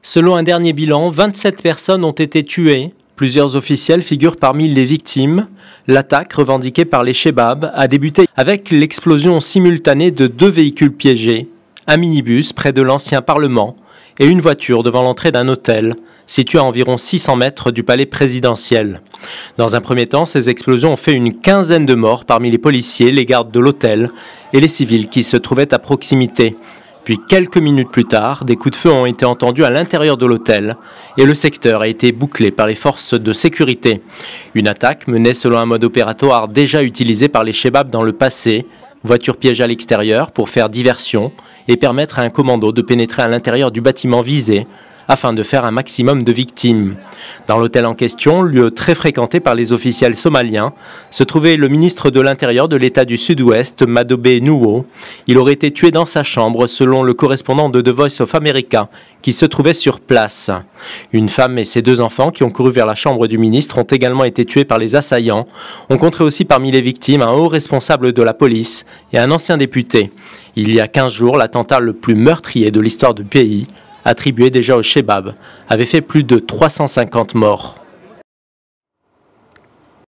Selon un dernier bilan, 27 personnes ont été tuées. Plusieurs officiels figurent parmi les victimes. L'attaque, revendiquée par les Chebabs, a débuté avec l'explosion simultanée de 2 véhicules piégés, un minibus près de l'ancien Parlement et une voiture devant l'entrée d'un hôtel, situé à environ 600 mètres du palais présidentiel. Dans un premier temps, ces explosions ont fait une quinzaine de morts parmi les policiers, les gardes de l'hôtel et les civils qui se trouvaient à proximité. Puis quelques minutes plus tard, des coups de feu ont été entendus à l'intérieur de l'hôtel et le secteur a été bouclé par les forces de sécurité. Une attaque menée selon un mode opératoire déjà utilisé par les Chebabs dans le passé, voiture piège à l'extérieur pour faire diversion et permettre à un commando de pénétrer à l'intérieur du bâtiment visé afin de faire un maximum de victimes. Dans l'hôtel en question, lieu très fréquenté par les officiels somaliens, se trouvait le ministre de l'Intérieur de l'État du Sud-Ouest, Madobe Nuwo. Il aurait été tué dans sa chambre, selon le correspondant de The Voice of America, qui se trouvait sur place. Une femme et ses 2 enfants qui ont couru vers la chambre du ministre ont également été tués par les assaillants. On compterait aussi parmi les victimes un haut responsable de la police et un ancien député. Il y a 15 jours, l'attentat le plus meurtrier de l'histoire du pays, attribué déjà aux Chebabs, avait fait plus de 350 morts.